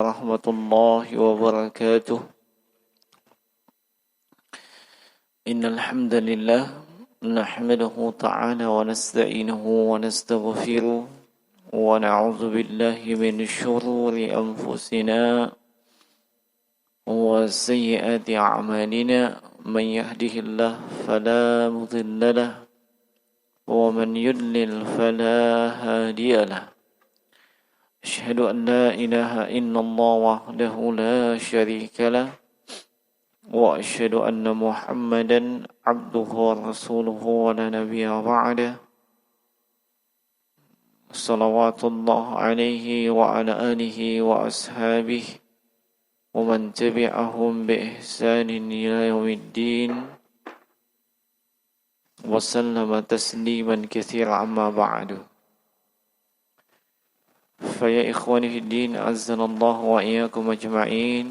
ورحمة الله وبركاته. إن الحمد لله نحمده تعالى ونستعينه ونستغفره ونعوذ بالله من شرور أنفسنا وسيئات أعمالنا من يهده الله فلا مضل له ومن يضلل فلا هادي له. أشهد أن لا إله إلا الله وحده لا شريك له وأشهد أن محمدا عبده ورسوله ولا نبي بعده صلوات الله عليه وعلى آله وأصحابه ومن تبعهم بإحسان إلى يوم الدين وسلم تسليما كثيرا. أما بعد، فيا إخواني في الدين أعزنا الله وإياكم أجمعين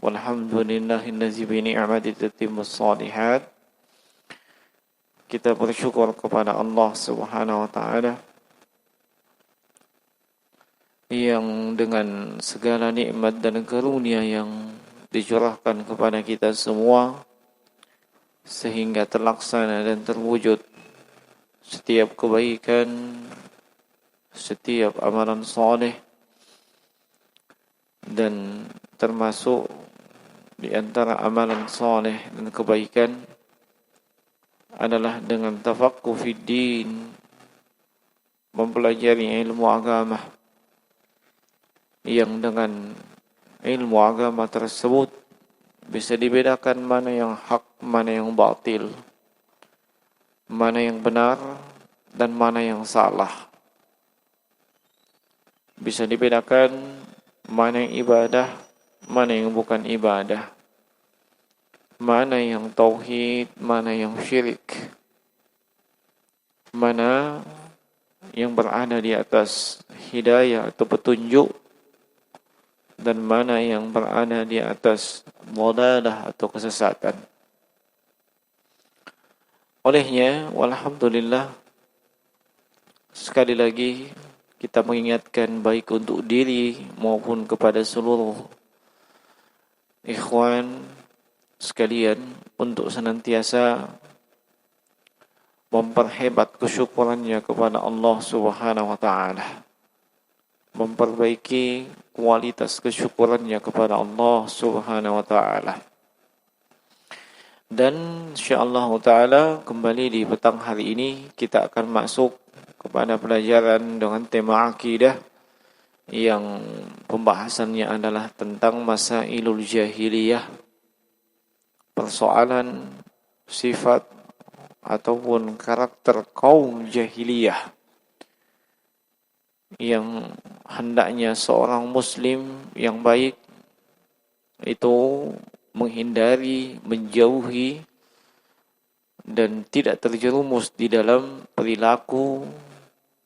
والحمد لله الذي بنعمته تتم الصالحات. Kita bersyukur kepada Allah Subhanahu wa taala yang dengan segala nikmat dan karunia yang dicurahkan kepada kita semua sehingga terlaksana dan terwujud setiap kebaikan, setiap amalan soleh, dan termasuk di antara amalan soleh dan kebaikan adalah dengan tafaqquh fid din, mempelajari ilmu agama, yang dengan ilmu agama tersebut bisa dibedakan mana yang hak, mana yang batil, mana yang benar dan mana yang salah. Bisa dibedakan mana yang ibadah, mana yang bukan ibadah, mana yang tauhid, mana yang syirik, mana yang berada di atas hidayah atau petunjuk, dan mana yang berada di atas dhalalah atau kesesatan. Olehnya, walhamdulillah, sekali lagi kita mengingatkan baik untuk diri maupun kepada seluruh ikhwan sekalian untuk senantiasa memperhebat kesyukurannya kepada Allah Subhanahu wa taala, memperbaiki kualitas kesyukurannya kepada Allah Subhanahu wa taala. Dan insyaallah taala kembali di petang hari ini kita akan masuk kepada pelajaran dengan tema akidah yang pembahasannya adalah tentang masailul jahiliyah, persoalan sifat ataupun karakter kaum jahiliyah yang hendaknya seorang muslim yang baik itu menghindari, menjauhi dan tidak terjerumus di dalam perilaku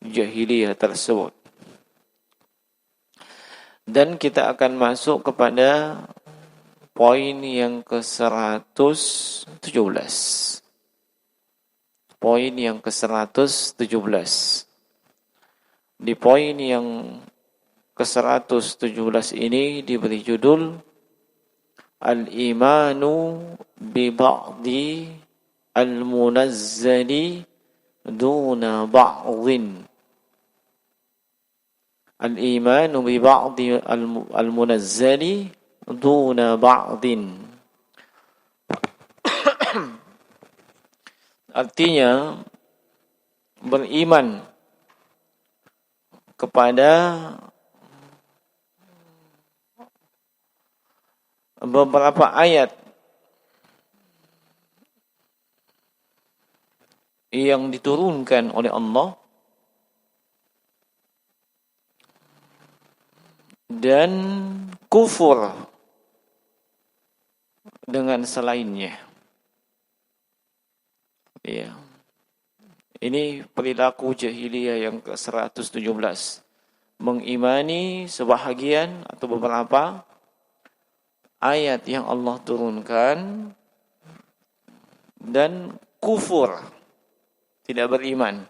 jahiliyah tersebut. Dan kita akan masuk kepada poin yang ke-117. Poin yang ke-117. Di poin yang ke-117 ini diberi judul Al-imanu bi ba'di al-munazzali duna ba'dhin. Al-imanu bi ba'di al-munazzali duna ba'dhin. Artinya beriman kepada beberapa ayat yang diturunkan oleh Allah dan kufur dengan selainnya. Ya. Ini perilaku jahiliyah yang ke-117. Mengimani sebahagian atau beberapa ayat yang Allah turunkan dan kufur, tidak beriman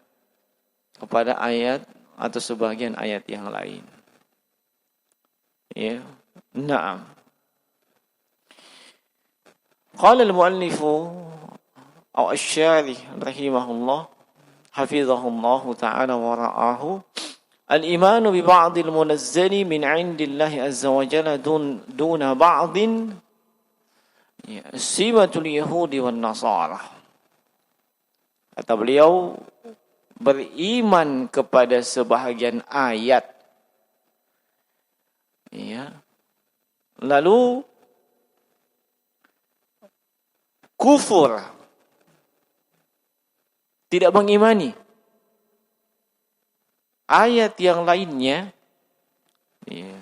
kepada ayat atau sebagian ayat yang lain. Ya, Naam. Qala al-muallif أو الشارح رحمه الله حفظه الله تعالى ورعاه الإيمان ببعض المنزل من عند الله عز وجل دون بعض سمة اليهود والنصارى. Kata beliau, beriman kepada sebahagian ayat, ya, lalu kufur, tidak mengimani ayat yang lainnya, ya,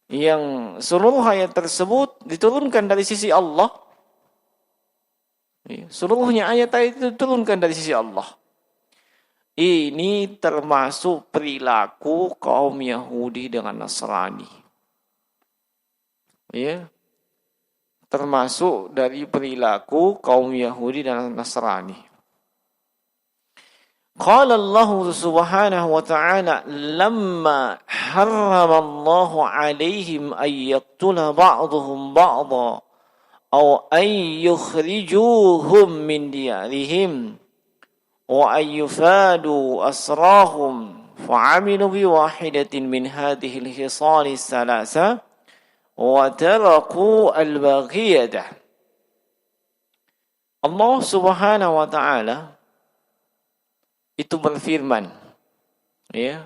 yang seluruh ayat tersebut diturunkan dari sisi Allah, ya, seluruhnya ayat-ayat itu diturunkan dari sisi Allah. Ini termasuk perilaku kaum Yahudi dengan Nasrani, ya, termasuk dari perilaku kaum Yahudi dan Nasrani. Qala Allah subhanahu wa ta'ala lamma harrama Allah alaihim ay yaqtula ba'dhum ba'dha aw ay yukhrijuhum min diyarihim wa ay yufadu asrahum fa'amilu biwahidatin min hadhihi al-khisal thalatha wa taraku al-baghiyah. Allah subhanahu wa ta'ala itu berfirman, ya,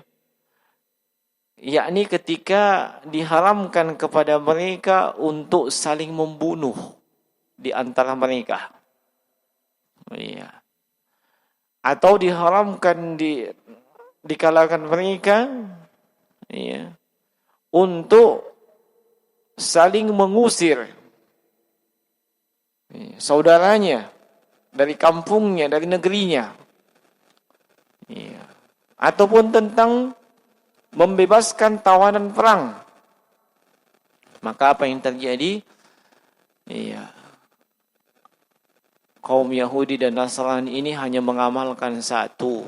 yakni ketika diharamkan kepada mereka untuk saling membunuh di antara mereka, ya, atau diharamkan di kalangan mereka, ya, untuk saling mengusir, ya, saudaranya dari kampungnya, dari negerinya. Ya. Ataupun tentang membebaskan tawanan perang. Maka apa yang terjadi? Ya. Kaum Yahudi dan Nasrani ini hanya mengamalkan satu,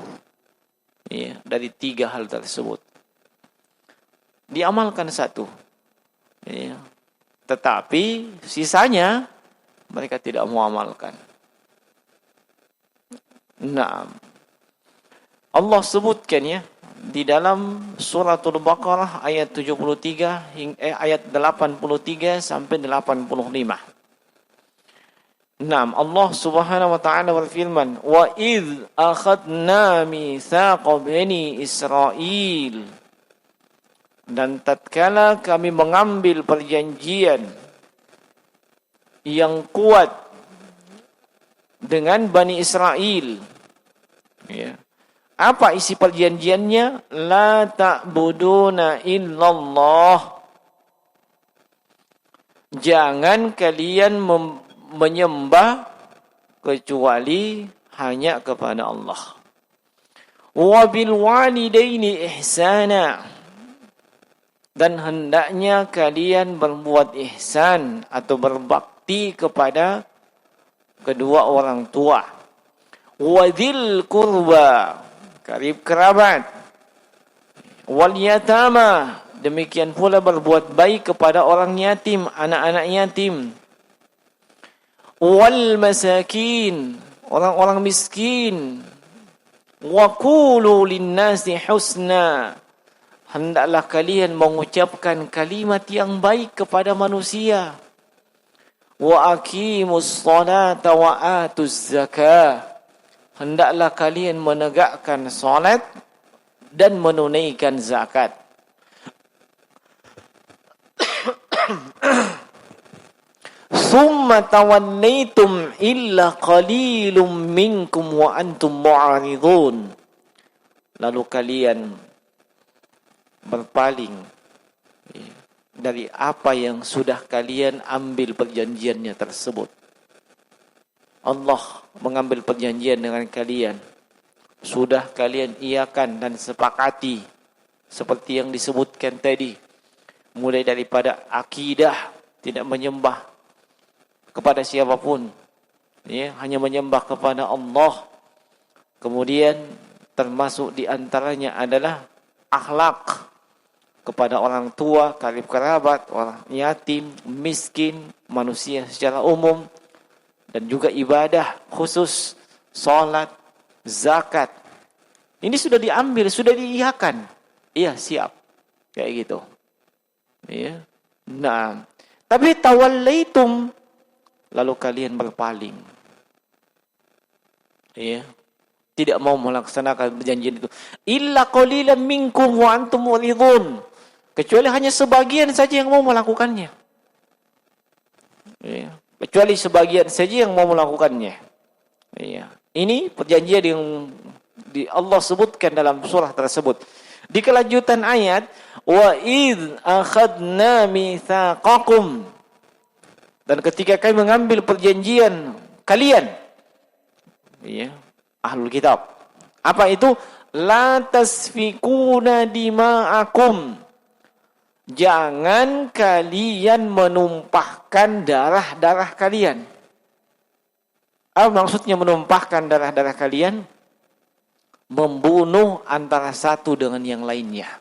ya, dari tiga hal tersebut. Diamalkan satu, ya, tetapi sisanya mereka tidak mau amalkan. Nah, Allah sebutkan, ya, di dalam suratul Baqarah ayat 73 hingga ayat 83 sampai 85. Naam, Allah Subhanahu wa taala berfirman, "Wa idz akhadna mitsaqa bani Israil." Dan tatkala kami mengambil perjanjian yang kuat dengan Bani Israel, ya. Apa isi perjanjiannya? La ta'buduna illallah. Jangan kalian menyembah kecuali hanya kepada Allah. Wa bil walidaini ihsana. Dan hendaknya kalian berbuat ihsan atau berbakti kepada kedua orang tua. Wa dzil qurba, karib kerabat, wal yatama, demikian pula berbuat baik kepada orang yatim, anak-anak yatim, wal masakin, orang-orang miskin, wa qulu linnasi husna, hendaklah kalian mengucapkan kalimat yang baik kepada manusia, wa aqimus salata wa atuz zakah, hendaklah kalian menegakkan salat dan menunaikan zakat. Summa tawallaitum illa qalilum minkum wa antum mu'aridun. Lalu kalian berpaling dari apa yang sudah kalian ambil perjanjiannya tersebut. Allah mengambil perjanjian dengan kalian, sudah kalian iakan dan sepakati seperti yang disebutkan tadi, mulai daripada akidah tidak menyembah kepada siapapun, ya, hanya menyembah kepada Allah. Kemudian termasuk di antaranya adalah akhlak, kepada orang tua, karib kerabat, orang yatim, miskin, manusia secara umum, dan juga ibadah khusus, salat, zakat. Ini sudah diambil, sudah diiyakan. Iya, siap. Kayak gitu. Iya. Nah, tapi tawallaitum, lalu kalian berpaling. Iya. Tidak mau melaksanakan perjanjian itu. Illa qalilan minkum wa antum muridun. Kecuali hanya sebagian saja yang mau melakukannya. Iya. Kecuali sebagian saja yang mau melakukannya. Iya. Ini perjanjian yang Allah sebutkan dalam surah tersebut. Di kelanjutan ayat, wa id akhadna mitsaqakum, dan ketika kami mengambil perjanjian kalian, ya, ahlul kitab, apa itu? La tasfikuna dima'akum, jangan kalian menumpahkan darah-darah kalian. Apa maksudnya menumpahkan darah-darah kalian? Membunuh antara satu dengan yang lainnya.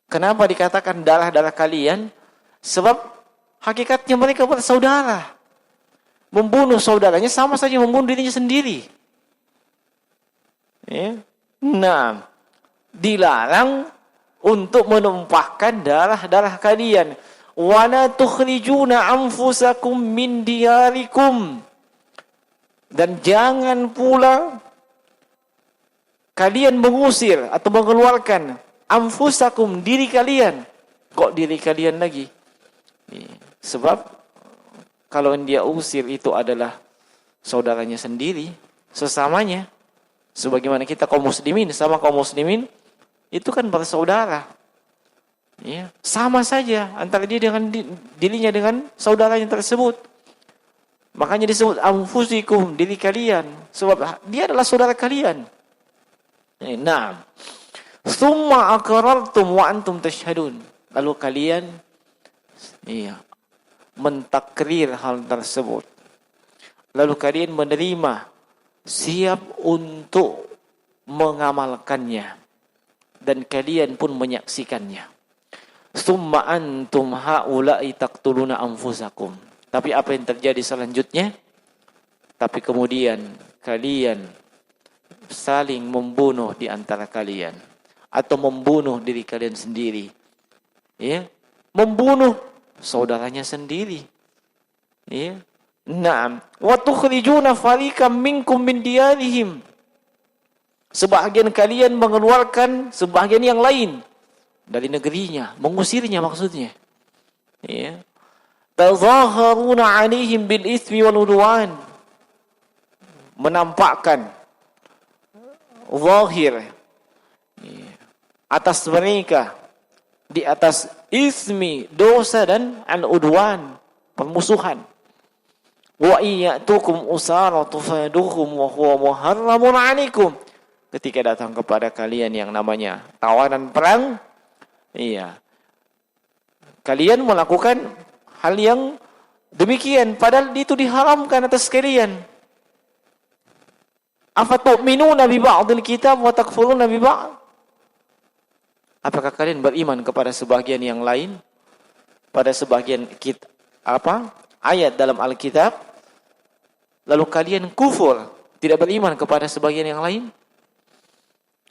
Kenapa dikatakan darah-darah kalian? Sebab hakikatnya mereka bersaudara. Membunuh saudaranya sama saja membunuh dirinya sendiri. Ya. Nah, dilarang untuk menumpahkan darah-darah kalian. Wa la tukhrijuna anfusakum min diyarikum, dan jangan pula kalian mengusir atau mengeluarkan anfusakum, diri kalian. Kok diri kalian lagi? Sebab kalau dia usir itu adalah saudaranya sendiri, sesamanya. Sebagaimana kita kaum muslimin sama kaum muslimin itu kan bersaudara. Ya, sama saja antara dia dengan dirinya dengan saudaranya tersebut. Makanya disebut anfusikum, diri kalian, sebab dia adalah saudara kalian. Nah, summa aqrartum wa antum tashhadun. Lalu kalian mentakrir hal tersebut. Lalu kalian menerima, siap untuk mengamalkannya, dan kalian pun menyaksikannya. Summa antum haula'i taqtuluna anfusakum. Tapi apa yang terjadi selanjutnya? Tapi kemudian kalian saling membunuh di antara kalian, atau membunuh diri kalian sendiri, ya, membunuh saudaranya sendiri, ya. Naam, wa tukhrijuna fariqam minkum min diyarihim, sebahagian kalian mengeluarkan sebahagian yang lain dari negerinya, mengusirnya maksudnya, ya. Tazaharuna 'alaihim bil itsmi wal udwan, menampakkan zahir atas mereka di atas ismi, dosa, dan al-udwan, permusuhan. Wa iyatukum usara tufaduhum wa huwa muharramun 'alaikum, ketika datang kepada kalian yang namanya tawanan perang, kalian melakukan hal yang demikian padahal itu diharamkan atas kalian. Afatu'minuna bi ba'dil kitab wa takfuruna bi ba'd? Apakah kalian beriman kepada sebagian yang lain, pada sebagian ayat dalam Alkitab, lalu kalian kufur, tidak beriman kepada sebagian yang lain?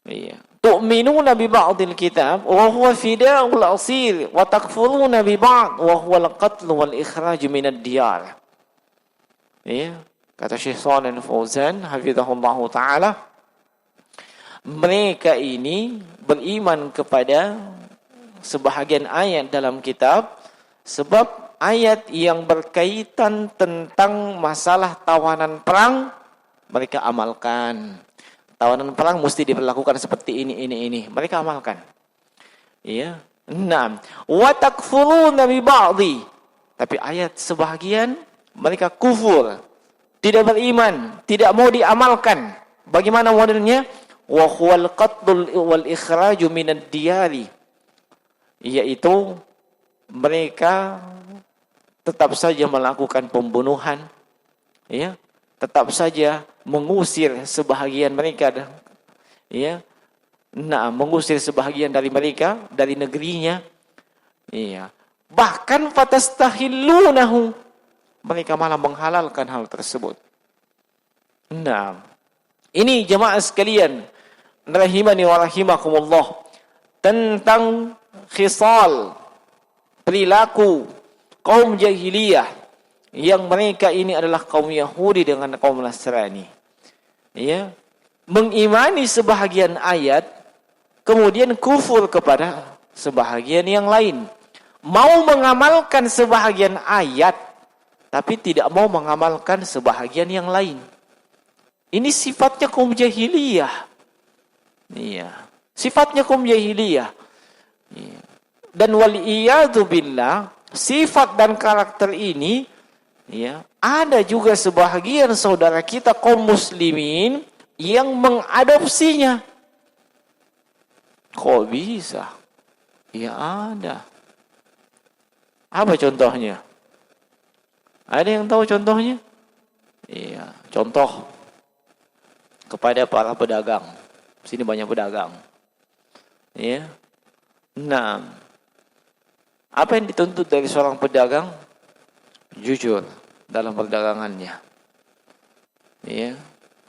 Iya. Tu'minuna bi ba'dil kitab wa huwa fida'ul asir wa takfuruna bi ba'd wa huwa al-qatl wal ikhraj minad diyar. Iya. Kata Syekh Shalih Al-Fauzan hafizahullahu taala, mereka ini beriman kepada sebahagian ayat dalam kitab sebab ayat yang berkaitan tentang masalah tawanan perang mereka amalkan. Tawanan perang mesti diperlakukan seperti ini. Mereka amalkan. Iya. Naam. Wa takfuruna bi ba'dhi. Tapi ayat sebahagian mereka kufur, tidak beriman, tidak mau diamalkan. Bagaimana modelnya? Wa huwal qatl wal ikhraj minad diyari, yaitu mereka tetap saja melakukan pembunuhan, ya, tetap saja mengusir sebahagian mereka, ya, Nah, mengusir sebahagian dari mereka dari negerinya. Iya. Bahkan fatastahillunahu, mereka malah menghalalkan hal tersebut. Nah, ini jemaah sekalian, rahimani wa rahimakumullah, tentang khisal perilaku kaum jahiliyah yang mereka ini adalah kaum Yahudi dengan kaum Nasrani. Ya, mengimani sebahagian ayat, kemudian kufur kepada sebahagian yang lain. Mau mengamalkan sebahagian ayat, tapi tidak mau mengamalkan sebahagian yang lain. Ini sifatnya kaum jahiliyah. Iya, sifatnya kaum jahiliyah. Iya. Dan waliyadu billah, sifat dan karakter ini, ya, ada juga sebahagian saudara kita kaum muslimin yang mengadopsinya. Kok bisa? Ya ada. Apa contohnya? Ada yang tahu contohnya? Iya, contoh kepada para pedagang. Sini banyak pedagang. Ya. Nah, apa yang dituntut dari seorang pedagang? Jujur dalam perdagangannya. Ya.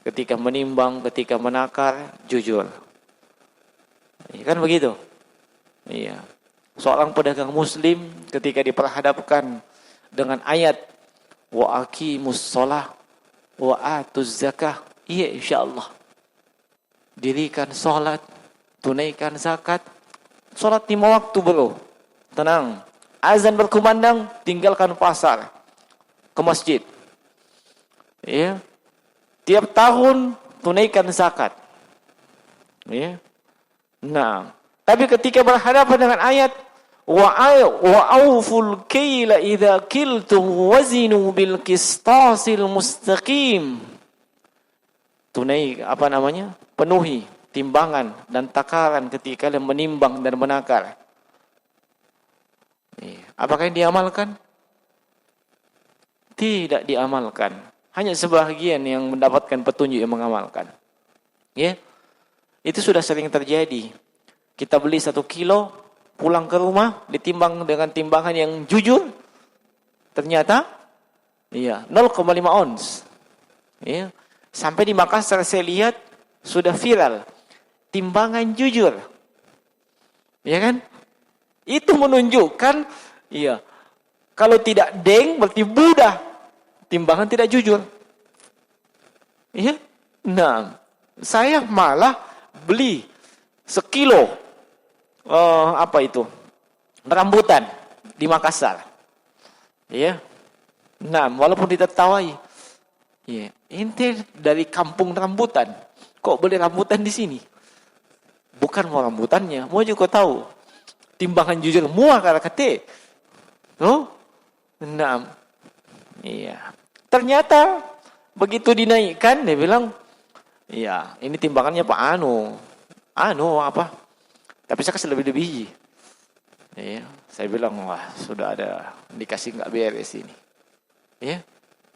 Ketika menimbang, ketika menakar, jujur. Ya, kan begitu? Iya. Seorang pedagang muslim ketika diperhadapkan dengan ayat wa aqimus shalah wa atuz zakah, iya insyaallah. Dirikan salat, tunaikan zakat. Salat 5 waktu bro. Tenang. Azan berkumandang, tinggalkan pasar. Ke masjid. Ya. Tiap tahun tunaikan zakat. Ya. Nah, tapi ketika berhadapan dengan ayat wa auful kaila idza kiltum wazinu bil qistasil mustaqim. Penuhi timbangan dan takaran ketika kalian menimbang dan menakar. Apakah yang diamalkan? Tidak diamalkan. Hanya sebahagian yang mendapatkan petunjuk yang mengamalkan. Ya. Itu sudah sering terjadi. Kita beli 1 kilo, pulang ke rumah, ditimbang dengan timbangan yang jujur. Ternyata, 0,5 ons. Ya. Sampai di Makassar saya lihat, sudah viral. Timbangan jujur. Ya kan? Itu menunjukkan, kalau tidak deng, berarti budah. Timbangan tidak jujur. Ya. Nah, saya malah beli sekilo rambutan di Makassar. Ya. Nah, walaupun ditertawai. Ya, ente dari kampung rambutan, kok beli rambutan di sini? Bukan mau rambutannya, mau juga tahu. Timbangan jujur muah kata-kata. Oh? Nah. Iya. Ternyata begitu dinaikkan dia bilang, iya, ini timbangannya Pak apa? Tapi saya kasih lebih biji. Ya, saya bilang, wah sudah ada dikasih nggak beres ini. Ya,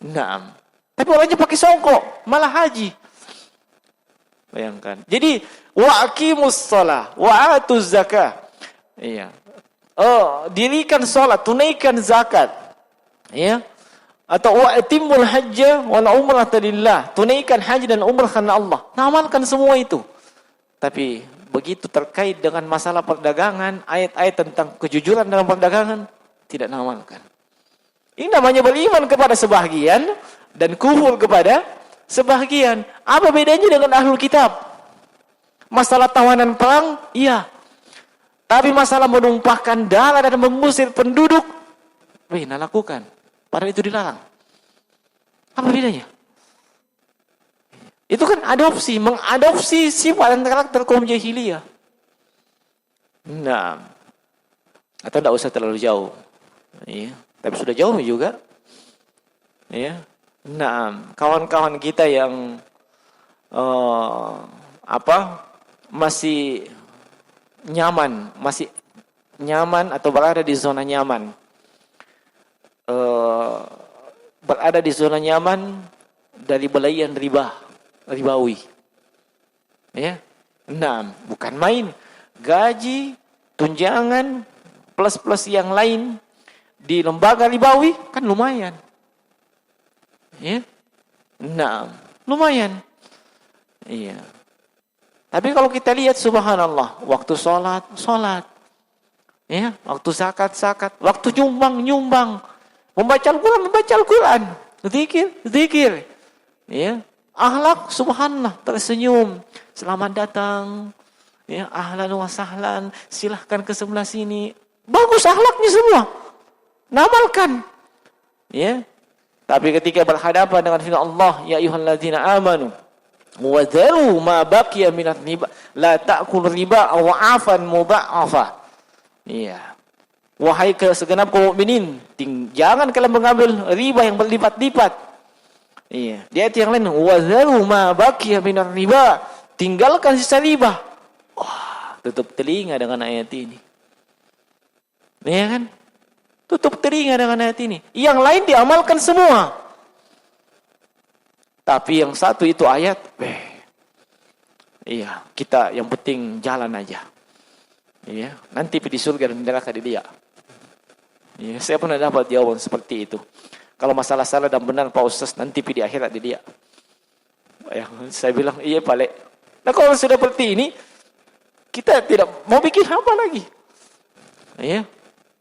nah. Tapi orangnya pakai songkok, malah haji. Bayangkan. Jadi wa aqimus shalah wa atuz zakah. Iya. Dirikan salat, tunaikan zakat. Ya. Atau wa'timul hajja wal umrata lillah. Tunaikan haji dan umrah karena Allah. Amalkan semua itu. Tapi begitu terkait dengan masalah perdagangan, ayat-ayat tentang kejujuran dalam perdagangan, tidak amalkan. Ini namanya beriman kepada sebahagian dan kufur kepada sebahagian. Apa bedanya dengan ahlul kitab? Masalah tawanan perang, iya. Tapi masalah menumpahkan darah dan mengusir penduduk, lakukan. Padahal itu dilarang. Apa bedanya? Itu kan mengadopsi sifat dan karakter kaum jahiliyah. Nah, atau tidak usah terlalu jauh. Ya, tapi sudah jauh juga. Ya. Nah, kawan-kawan kita yang masih nyaman atau berada di zona nyaman. Berada di zona nyaman dari belayan ribawi. Ya. Nah, bukan main. Gaji, tunjangan, plus-plus yang lain di lembaga ribawi kan lumayan. Ya. Nah, lumayan. Iya. Tapi kalau kita lihat subhanallah, waktu sholat. Ya, waktu zakat, waktu nyumbang. Membaca Al-Quran. Zikir. Ya. Akhlak subhanallah, tersenyum. Selamat datang. Ya, ahlan wa sahlan, silahkan ke sebelah sini. Bagus akhlaknya semua. Namalkan. Ya. Tapi ketika berhadapan dengan firman Allah, ya ayyuhalladzina amanu wa dharu ma baqiya minat riba la ta'kul riba aw afan mudha'afa. Iya. Wahai segenap kaum mukminin, jangan kalian mengambil riba yang berlipat-lipat. Iya. Di ayat yang lain, wa dharu ma baqiya minat riba, tinggalkan sisa riba. Wah, tutup telinga dengan ayat ini. Iya kan? Tutup telinga dengan ayat ini. Yang lain diamalkan semua. Tapi yang satu itu ayat, iya, kita yang penting jalan aja. Iya, nanti di surga dan neraka di dia. Iya, saya pernah dapat jawaban seperti itu. Kalau masalah salah dan benar Pak Ustaz, nanti di akhirat di dia. Ya, saya bilang, iya Pak. Nah kalau sudah seperti ini, kita tidak mau bikin apa lagi. Iya.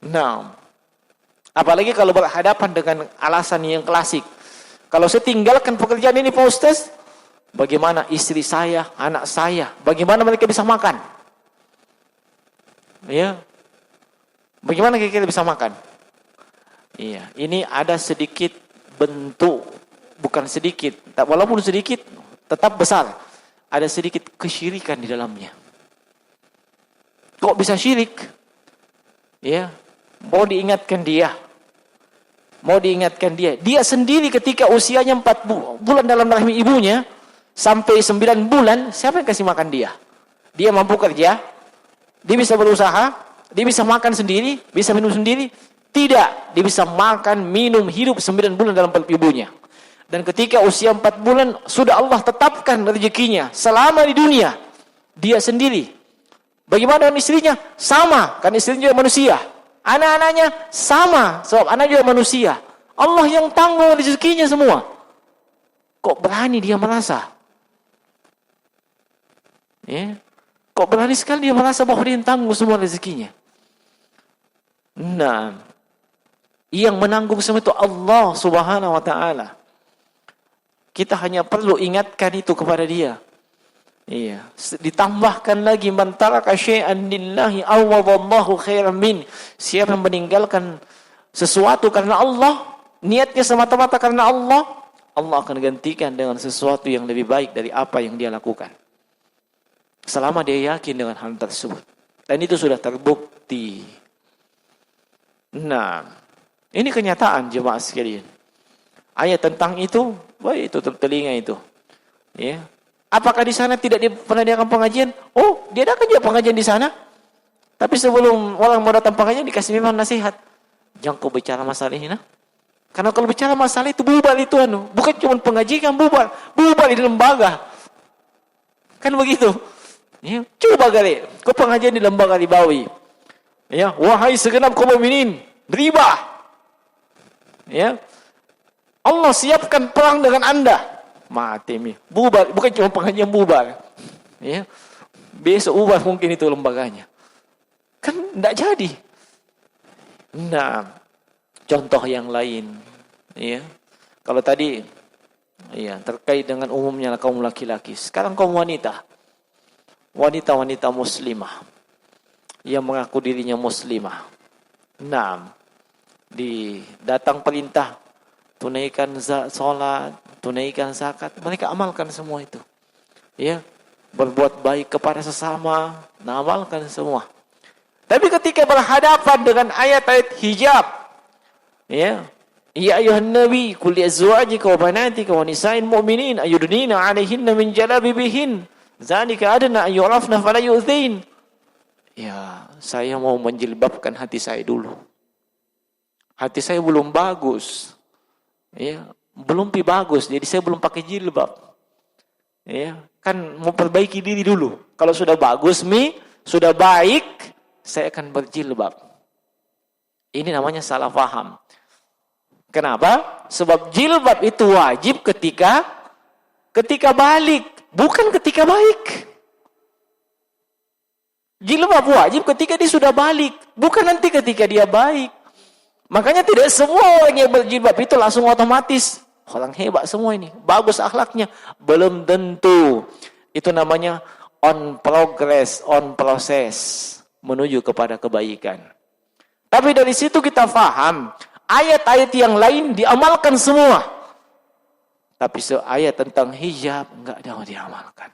Nah, apalagi kalau berhadapan dengan alasan yang klasik. Kalau saya tinggalkan pekerjaan ini Pak Ustaz, bagaimana istri saya, anak saya, bagaimana mereka bisa makan? Ya. Bagaimana kira-kira bisa makan? Iya, ini ada sedikit bentuk, bukan sedikit, walaupun sedikit tetap besar. Ada sedikit kesyirikan di dalamnya. Kok bisa syirik? Ya, mau diingatkan dia. Dia sendiri ketika usianya 4 bulan dalam rahim ibunya sampai 9 bulan, siapa yang kasih makan dia? Dia mampu kerja, dia bisa berusaha, dia bisa makan sendiri, bisa minum sendiri. Tidak, dia bisa makan, minum, hidup 9 bulan dalam perut ibunya. Dan ketika usia 4 bulan sudah Allah tetapkan rezekinya selama di dunia. Dia sendiri. Bagaimana dengan istrinya? Sama, kan istrinya juga manusia. Anak-anaknya sama, sebab anak juga manusia. Allah yang tanggung rezekinya semua. Kok berani dia merasa? Ya. Kok berani sekali dia merasa bahwa dia yang tanggung semua rezekinya? Nah, yang menanggung semua itu Allah Subhanahu wa taala. Kita hanya perlu ingatkan itu kepada dia. Iya, ditambahkan lagi man taraka syai'an lillahi awwadallahu khairan min. Siapa yang meninggalkan sesuatu karena Allah, niatnya semata-mata karena Allah, Allah akan gantikan dengan sesuatu yang lebih baik dari apa yang dia lakukan. Selama dia yakin dengan hal tersebut. Dan itu sudah terbukti. Nah, ini kenyataan jemaah sekalian. Ayat tentang itu, itu telinga itu. Ya. Apakah di sana tidak pernah diadakan pengajian? Oh, diadakan juga pengajian di sana. Tapi sebelum orang mau datang pengajian dikasih memang nasihat. Jangan kau bicara masalah ini, nah. Karena kalau bicara masalah itu bubar itu bukan cuma pengajian bubar di lembaga. Kan begitu. Ya, coba kali, kau pengajian di lembaga ribawi. Ya, wahai segenap kaum mukminin, riba. Ya. Allah siapkan perang dengan Anda. Mati mi. Bubar, bukan cuma pengajian bubar. Ya. Besok bubar mungkin itu lembaganya. Kan enggak jadi. Nah, contoh yang lain, ya. Kalau tadi ya terkait dengan umumnya kaum laki-laki, sekarang kaum wanita. Wanita-wanita muslimah yang mengaku dirinya muslimah. Nah, datang perintah tunaikan salat, tunaikan zakat, mereka amalkan semua itu. Ya, berbuat baik kepada sesama, amalkan semua. Tapi ketika berhadapan dengan ayat-ayat hijab, ya ayyuhan nabi qul li azwajika wa banatika wa nisa'il mu'minin ayudnina 'alaihinna min jalabibihin zalika adna ayyurafna fala yu'dhin. Ya, saya mau menjilbabkan hati saya dulu. Hati saya belum bagus. Ya, belum bagus, jadi saya belum pakai jilbab. Ya, kan mau perbaiki diri dulu. Kalau sudah bagus sudah baik, saya akan berjilbab. Ini namanya salah paham. Kenapa? Sebab jilbab itu wajib ketika balik, bukan ketika baik. Jilbab wajib ketika dia sudah balik, bukan nanti ketika dia baik. Makanya tidak semua orang yang berjilbab itu langsung otomatis orang hebat semua ini, bagus akhlaknya. Belum tentu. Itu namanya on progress, on process menuju kepada kebaikan. Tapi dari situ kita faham, ayat-ayat yang lain diamalkan semua. Tapi ayat tentang hijab enggak ada diamalkan.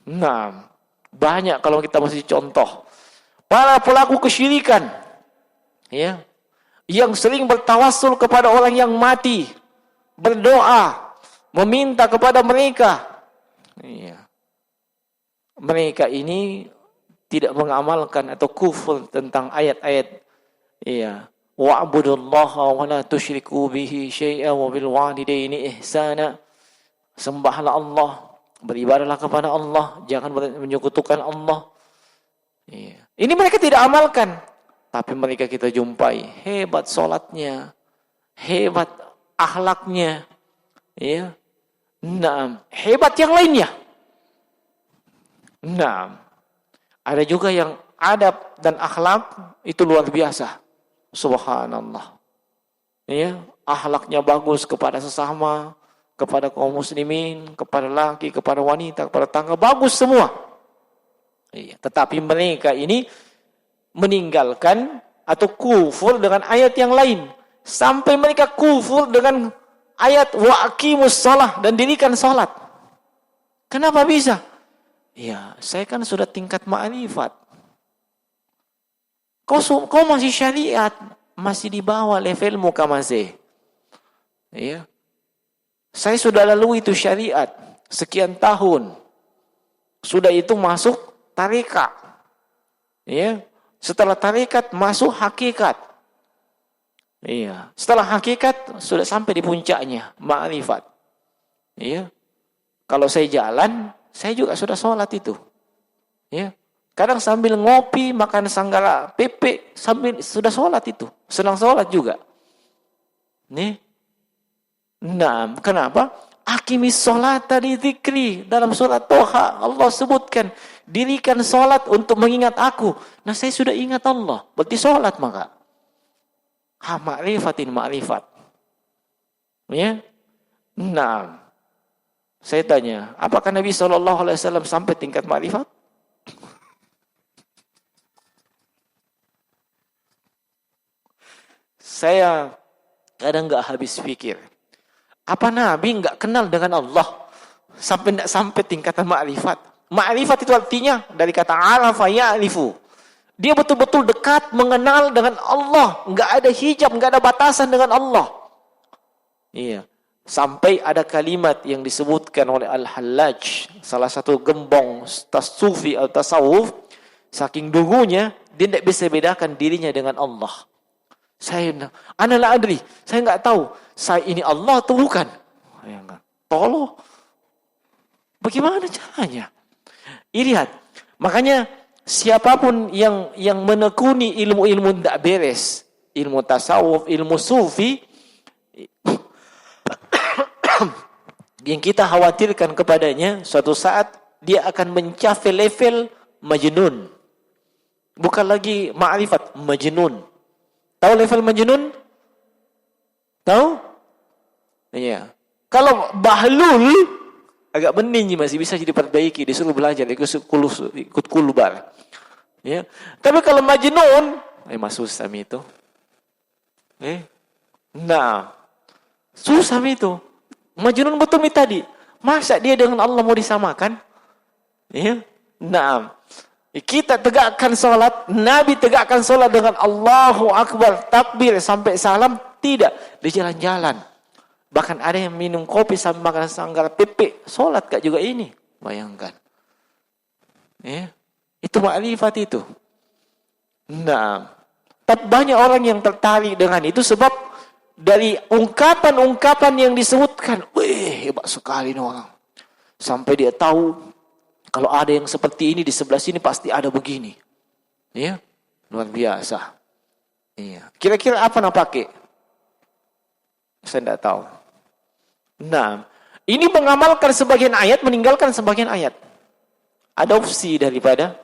Nah, banyak kalau kita masih contoh. Para pelaku kesyirikan, yang sering bertawassul kepada orang yang mati, berdoa, meminta kepada mereka. Mereka ini tidak mengamalkan atau kufur tentang ayat-ayat. Wa'budullaha wa la tusyriku bihi syai'an wa bil walidaini ihsana. Sembahlah Allah, beribadahlah kepada Allah, jangan menyekutukan Allah. Ini mereka tidak amalkan, tapi mereka kita jumpai hebat salatnya, hebat akhlaknya, hebat yang lainnya. Ada juga yang adab dan akhlak itu luar biasa. Subhanallah. Akhlaknya bagus kepada sesama, kepada kaum muslimin, kepada laki, kepada wanita, kepada tangga, bagus semua. Tetapi mereka ini meninggalkan atau kufur dengan ayat yang lain. Sampai mereka kufur dengan ayat wa aqimus shalah dan dirikan salat. Kenapa bisa? Saya kan sudah tingkat ma'rifat. Kau masih syariat, masih di bawah levelmu masih. Saya sudah lalui itu syariat sekian tahun. Sudah itu masuk tarekat. Setelah tarekat masuk hakikat. Setelah hakikat sudah sampai di puncaknya ma'rifat. Kalau saya jalan, saya juga sudah sholat itu. Kadang sambil ngopi, makan sanggara pepek, sambil sudah sholat itu. Senang sholat juga. Kenapa? Aqimis sholata li dzikri. Dalam surat Toha Allah sebutkan, dirikan sholat untuk mengingat aku. Nah, saya sudah ingat Allah, berarti sholat maka. Ma'rifat. Saya tanya, apakah Nabi SAW sampai tingkat ma'rifat? Saya kadang enggak habis pikir. Apa Nabi enggak kenal dengan Allah sampai tingkatan ma'rifat? Ma'rifat itu artinya dari kata arafa ya'rifu. Dia betul-betul dekat mengenal dengan Allah, enggak ada hijab, enggak ada batasan dengan Allah. Sampai ada kalimat yang disebutkan oleh Al-Hallaj, salah satu gembong sufi atau tasawuf, saking dungunya dia tidak bisa bedakan dirinya dengan Allah. Ana la adri, saya enggak tahu, saya ini Allah atau bukan. Tolong. Bagaimana caranya? Lihat. Makanya siapapun yang menekuni ilmu-ilmu tidak beres, ilmu tasawuf, ilmu sufi, yang kita khawatirkan kepadanya, suatu saat dia akan mencapai level majnun. Bukan lagi ma'rifat, majnun. Tahu level majnun? Tahu? Kalau bahlul, agak bening masih bisa diperbaiki, disuruh belajar, ikut kulbar. Tapi kalau majnun, susah itu. Susah itu. Majnun betul tadi. Masa dia dengan Allah mau disamakan? Kita tegakkan salat, Nabi tegakkan salat dengan Allahu Akbar, takbir sampai salam, tidak di jalan-jalan. Bahkan ada yang minum kopi sambil makan sanggara pepek, salat gak juga ini? Bayangkan. Itu ma'rifat itu. Tapi banyak orang yang tertarik dengan itu sebab dari ungkapan-ungkapan yang disebutkan. Wih, hebat sekali nih orang. Sampai dia tahu kalau ada yang seperti ini di sebelah sini pasti ada begini. Ya, luar biasa. Iya. Kira-kira apa nak pakai? Saya tidak tahu. Nah, ini mengamalkan sebagian ayat, meninggalkan sebagian ayat. Adopsi daripada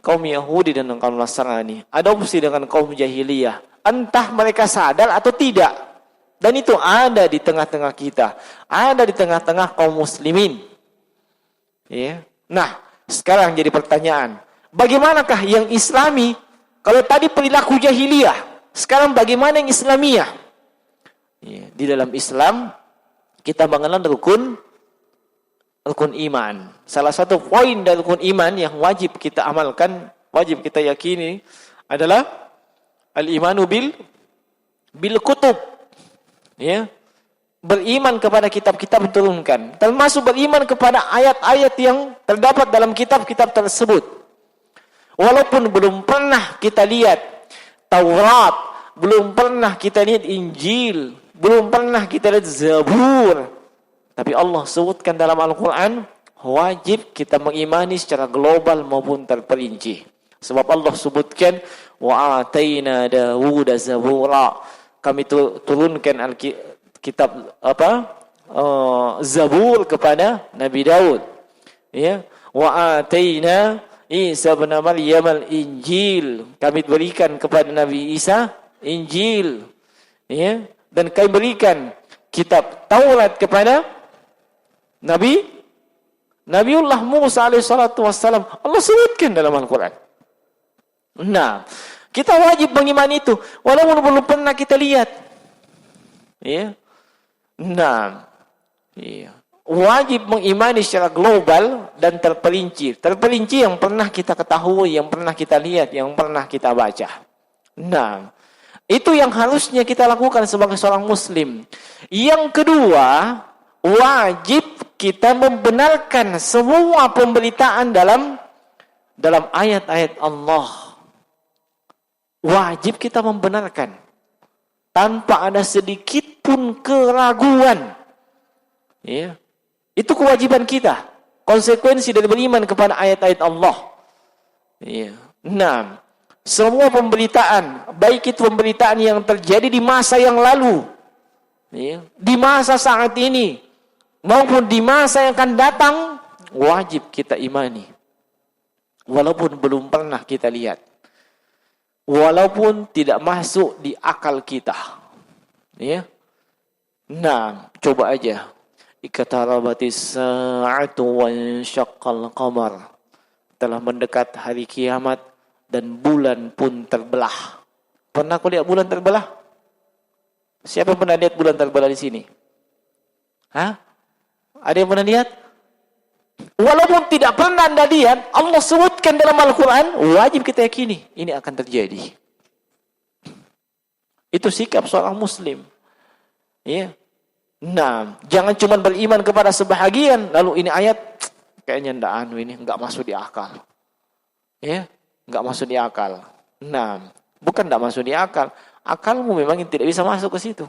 kaum Yahudi dan kaum Nasrani. Adopsi dengan kaum jahiliyah. Entah mereka sadar atau tidak. Dan itu ada di tengah-tengah kita. Ada di tengah-tengah kaum muslimin. Ya. Nah, sekarang jadi pertanyaan. Bagaimanakah yang islami? Kalau tadi perilaku jahiliyah. Sekarang bagaimana yang islamiyah? Ya. Di dalam Islam, kita mengenal rukun iman. Salah satu poin dari rukun iman yang wajib kita amalkan, wajib kita yakini adalah al-imanu bil kutub. Ya. Beriman kepada kitab-kitab diturunkan, termasuk beriman kepada ayat-ayat yang terdapat dalam kitab-kitab tersebut. Walaupun belum pernah kita lihat Taurat, belum pernah kita lihat Injil, belum pernah kita lihat Zabur, tapi Allah sebutkan dalam Al-Quran, wajib kita mengimani secara global maupun terperinci. Sebab Allah sebutkan, wa ataina Dawuda Zabura. Kami turunkan kitab Zabur kepada Nabi Daud. Ya, wa ataina Isa bin Maryam al-Injil. Kami berikan kepada Nabi Isa Injil. Ya, dan kami berikan kitab Taurat kepada Nabiullah Musa alaihi salatu wassalam. Allah sebutkan dalam Al-Quran. Nah, kita wajib mengimani itu walaupun belum pernah kita lihat. Ya. Nah, iya. Wajib mengimani secara global dan terperinci. Terperinci yang pernah kita ketahui, yang pernah kita lihat, yang pernah kita baca. Nah, itu yang harusnya kita lakukan sebagai seorang muslim. Yang kedua, wajib kita membenarkan semua pemberitaan dalam ayat-ayat Allah. Wajib kita membenarkan tanpa ada sedikit pun keraguan. Ya. Itu kewajiban kita. Konsekuensi dari beriman kepada ayat-ayat Allah. Ya. Nah, semua pemberitaan, baik itu pemberitaan yang terjadi di masa yang lalu, ya, di masa saat ini, maupun di masa yang akan datang, wajib kita imani. Walaupun belum pernah kita lihat. Walaupun tidak masuk di akal kita. Ya. Nah, coba aja. Iqtarabatis sa'atu wa insyaqqal qamar. Telah mendekat hari kiamat dan bulan pun terbelah. Pernah kau lihat bulan terbelah? Siapa yang pernah lihat bulan terbelah di sini? Hah? Ada yang pernah lihat? Walaupun tidak pernah Anda lihat, Allah sebutkan dalam Al-Quran, wajib kita yakini ini akan terjadi. Itu sikap seorang muslim. Ya. Nah, jangan cuma beriman kepada sebahagian, lalu ini ayat kayaknya enggak masuk di akal. Ya, enggak masuk di akal. Nah, bukan enggak masuk di akal, akalmu memang tidak bisa masuk ke situ.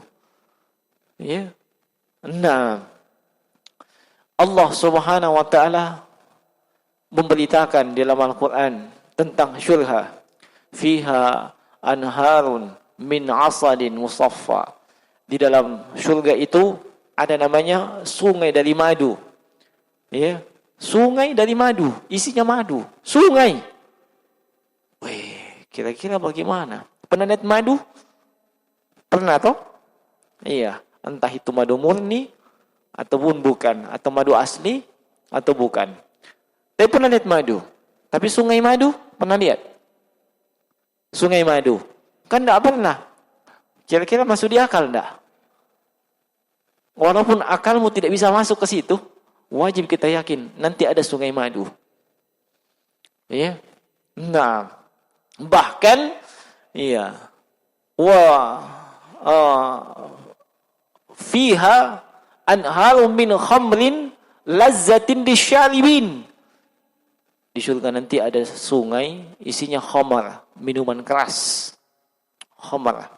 Ya. Nah, Allah Subhanahu wa taala memberitakan di dalam Al-Qur'an tentang syurga. Fiha anharun min 'asadin musaffa. Di dalam syurga itu ada namanya sungai dari madu. Ya, sungai dari madu, isinya madu. Sungai. Wih, kira-kira bagaimana? Pernah lihat madu? Pernah toh? Iya, entah itu madu murni ataupun bukan, atau madu asli atau bukan. Tapi pernah lihat madu. Tapi sungai madu pernah lihat? Sungai madu. Kan enggak pernah. Kira-kira masuk di akal enggak? Walaupun akalmu tidak bisa masuk ke situ, wajib kita yakin nanti ada sungai madu. Ya. Nah, bahkan iya. Fiha anharum min khamrin lazzatin lisyaribin. Di surga nanti ada sungai isinya khamar, minuman keras. Khamar.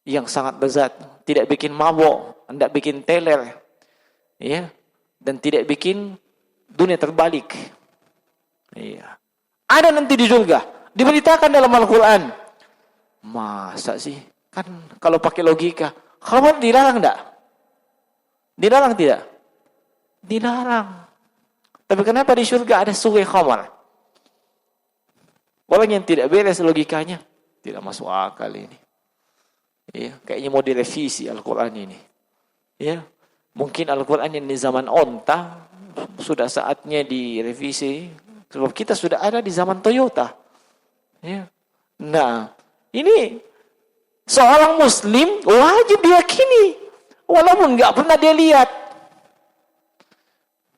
yang sangat lezat, tidak bikin mabuk, tidak bikin teler, ya, dan tidak bikin dunia terbalik. Iya. Ada nanti di surga, diberitakan dalam Al-Quran. Masa sih? Kan kalau pakai logika, khamar dilarang enggak? Dilarang tidak? Dilarang. Tapi kenapa di surga ada sungai khamar? Orang yang tidak beres logikanya, tidak masuk akal ini. Ya, kayaknya mau direvisi Al-Quran ini. Ya, mungkin Al-Quran yang di zaman onta sudah saatnya direvisi. Sebab kita sudah ada di zaman Toyota. Ya. Nah, ini seorang Muslim wajib diyakini, walaupun nggak pernah dia lihat.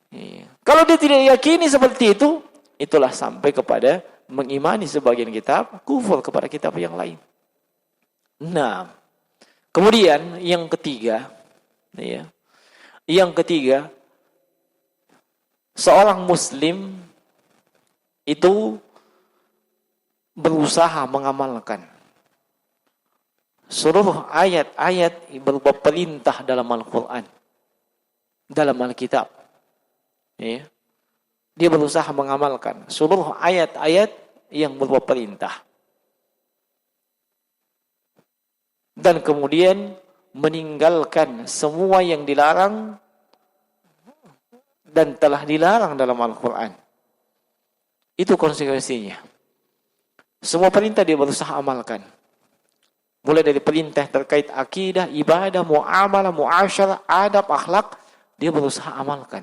Ya. Kalau dia tidak yakini seperti itu, itulah sampai kepada mengimani sebagian kitab, kufur kepada kitab yang lain. Nah, kemudian yang ketiga, ya, yang ketiga, seorang Muslim itu berusaha mengamalkan seluruh ayat-ayat berupa perintah dalam Al-Quran, dalam Alkitab. Ya. Dia berusaha mengamalkan seluruh ayat-ayat yang berupa perintah. Dan kemudian meninggalkan semua yang dilarang dan telah dilarang dalam Al-Quran. Itu konsekuensinya. Semua perintah dia berusaha amalkan. Mulai dari perintah terkait akidah, ibadah, muamalah, muasyarah, adab, akhlak, dia berusaha amalkan.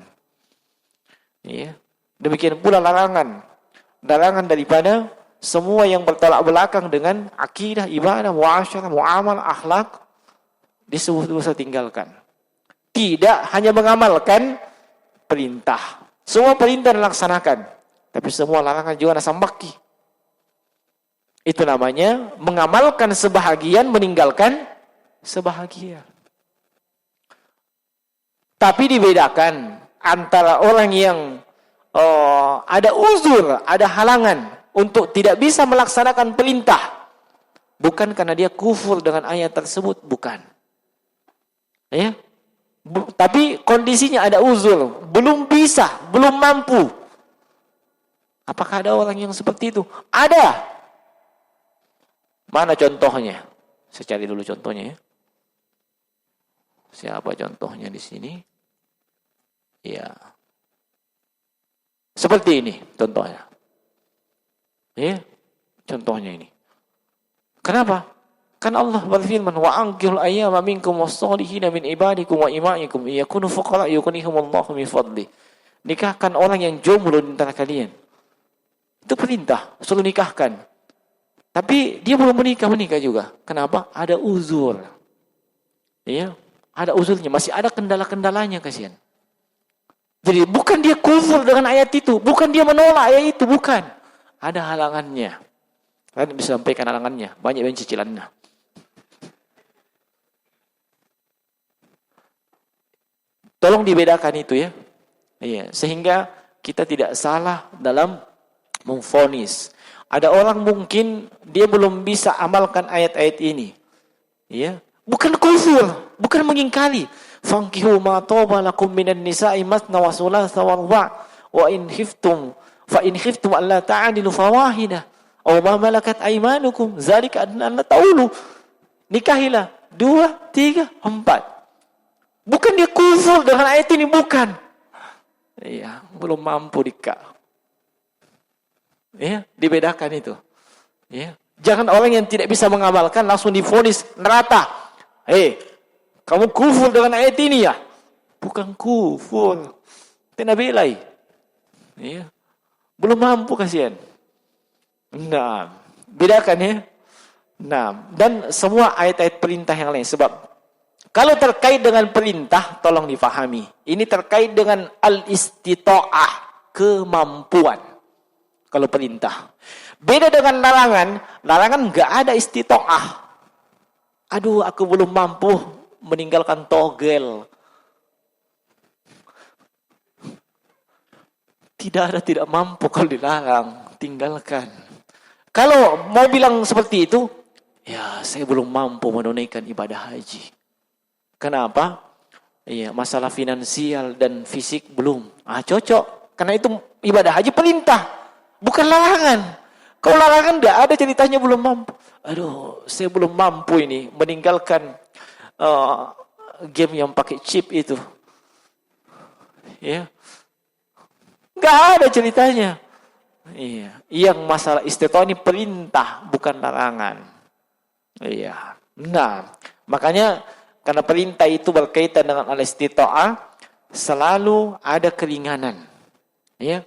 Ya. Demikian pula larangan. Larangan daripada semua yang bertolak belakang dengan akidah, ibadah, muasyarah, muamalah, akhlak, disebut dosa tinggalkan. Tidak hanya mengamalkan perintah. Semua perintah dilaksanakan. Tapi semua larangan juga nasambaki. Itu namanya mengamalkan sebahagian, meninggalkan sebahagian. Tapi dibedakan antara orang yang ada uzur, ada halangan untuk tidak bisa melaksanakan perintah. Bukan karena dia kufur dengan ayat tersebut, bukan. Ya? Tapi kondisinya ada uzur, belum bisa, belum mampu. Apakah ada orang yang seperti itu? Ada. Mana contohnya? Saya cari dulu contohnya ya. Siapa contohnya di sini? Ya. Seperti ini contohnya. Ya. Contohnya ini. Kenapa? Kan Allah berfirman, wa ankihul ayyama minkum was-solihina min ibadikum wa ima'ikum yakunu fuqara yughnihimullahu min fadli. Nikahkan orang yang jomblo di antara kalian. Itu perintah, suruh nikahkan. Tapi dia belum menikah juga. Kenapa? Ada uzur. Ya, ada uzurnya, masih ada kendala-kendalanya, kasihan. Jadi bukan dia kufur dengan ayat itu, bukan dia menolak ayat itu, bukan. Ada halangannya. Kan bisa sampaikan halangannya, banyak yang cicilannya. Tolong dibedakan itu ya. Iya, sehingga kita tidak salah dalam memvonis. Ada orang mungkin dia belum bisa amalkan ayat-ayat ini. Ya, bukan kufur, bukan mengingkari. Fankihu ma taba lakum minan nisa'i masna wa thulatha wa ruba' wa in khiftum fa in khiftum alla ta'dilu fawahidah aw ma malakat aymanukum zalika adna an ta'ulu. Nikahilah 2, 3, 4. Bukan dia kufur dengan ayat ini, bukan. Iya, belum mampu nikah. Ya, dibedakan itu. Ya. Jangan orang yang tidak bisa mengamalkan langsung divonis neraka. Kamu kufur dengan ayat ini ya? Bukan kufur. Tidak belai. Ya. Belum mampu, kasihan. Nah, bedakan ya. Nah, dan semua ayat-ayat perintah yang lain. Sebab kalau terkait dengan perintah, tolong difahami. Ini terkait dengan al-istita'ah, kemampuan. Kalau perintah. Beda dengan larangan. Larangan enggak ada istita'ah. Aduh, aku belum mampu meninggalkan togel. Tidak mampu kalau dilarang. Tinggalkan. Kalau mau bilang seperti itu, Ya, saya belum mampu menunaikan ibadah haji. Kenapa? Iya, masalah finansial dan fisik belum. Cocok. Karena itu ibadah haji perintah, bukan larangan. Kalau larangan enggak ada ceritanya belum mampu. Aduh, saya belum mampu ini meninggalkan game yang pakai chip itu. Ya. Enggak ada ceritanya. Iya, yang masalah istitaah ini perintah, bukan larangan. Iya. Nah, makanya karena perintah itu berkaitan dengan al-istita'ah, selalu ada keringanan. Ya.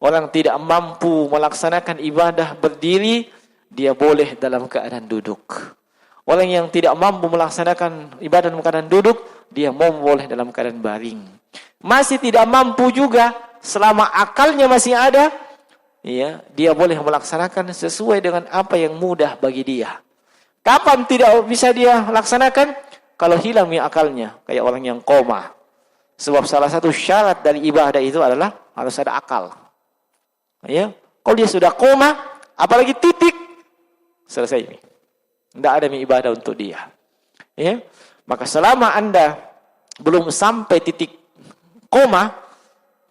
Orang tidak mampu melaksanakan ibadah berdiri, dia boleh dalam keadaan duduk. Orang yang tidak mampu melaksanakan ibadah dalam keadaan duduk, dia boleh dalam keadaan baring. Masih tidak mampu juga, selama akalnya masih ada, ya, dia boleh melaksanakan sesuai dengan apa yang mudah bagi dia. Kapan tidak bisa dia laksanakan? Kalau hilang akalnya, kayak orang yang koma. Sebab salah satu syarat dari ibadah itu adalah harus ada akal. Ya, kalau dia sudah koma, apalagi titik, selesai ini. Tidak ada ibadah untuk dia. Ya, maka selama Anda belum sampai titik koma,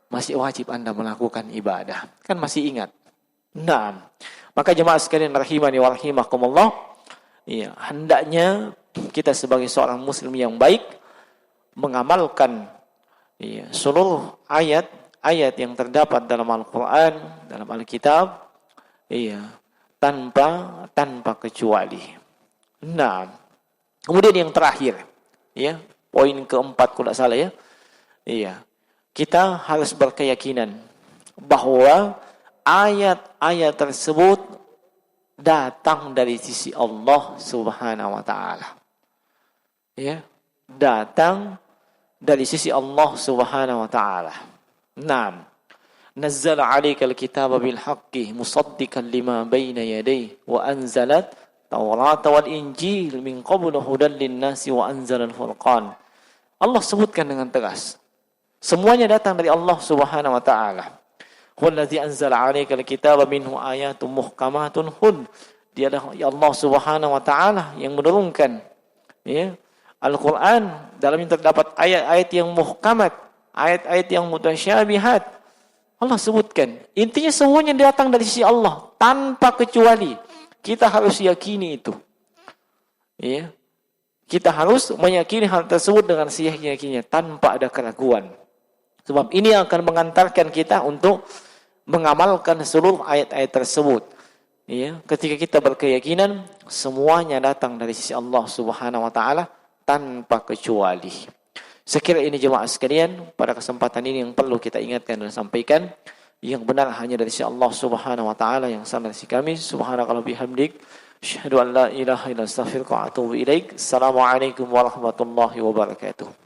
masih wajib Anda melakukan ibadah. Kan masih ingat. Nah, maka jemaah sekalian rahimani wa rahimakumullah, ya, hendaknya kita sebagai seorang muslim yang baik mengamalkan, ya, seluruh ayat yang terdapat dalam Al-Qur'an, dalam Alkitab, ya, tanpa kecuali. Nah, kemudian yang terakhir, ya, poin keempat kalau tidak salah, ya. Iya. Kita harus berkeyakinan bahwa ayat-ayat tersebut datang dari sisi Allah Subhanahu wa taala. Ya, datang dari sisi Allah Subhanahu wa taala. Naam. Nazzala 'alaikal kitaba bil haqqi musaddiqan lima baina yadayhi wa anzalat Taurata wal Injil min qablu hudan lin-nasi wa anzalal furqan. Allah sebutkan dengan tegas. Semuanya datang dari Allah Subhanahu wa taala. Huwallazi anzala 'alaikal kitaba minhu ayatun muhkamatun hun. Dialah Allah Subhanahu wa taala yang menurunkan, ya, Al-Qur'an, dalamnya terdapat ayat-ayat yang muhkamat, ayat-ayat yang mutasyabihat. Allah sebutkan. Intinya semuanya datang dari sisi Allah tanpa kecuali. Kita harus yakini itu. Ya. Kita harus meyakini hal tersebut dengan seyakin-yakinnya tanpa ada keraguan. Sebab ini akan mengantarkan kita untuk mengamalkan seluruh ayat-ayat tersebut. Ya, ketika kita berkeyakinan semuanya datang dari sisi Allah Subhanahu wa taala tanpa kecuali. Sekira ini jemaah sekalian, pada kesempatan ini yang perlu kita ingatkan dan sampaikan, yang benar hanya dari sisi Allah Subhanahu wa taala, yang salah dari kami. Subhanakallah bihamdik, asyhadu an la ilaha illa anta astaghfiruka wa atubu ilaik. Assalamualaikum warahmatullahi wabarakatuh.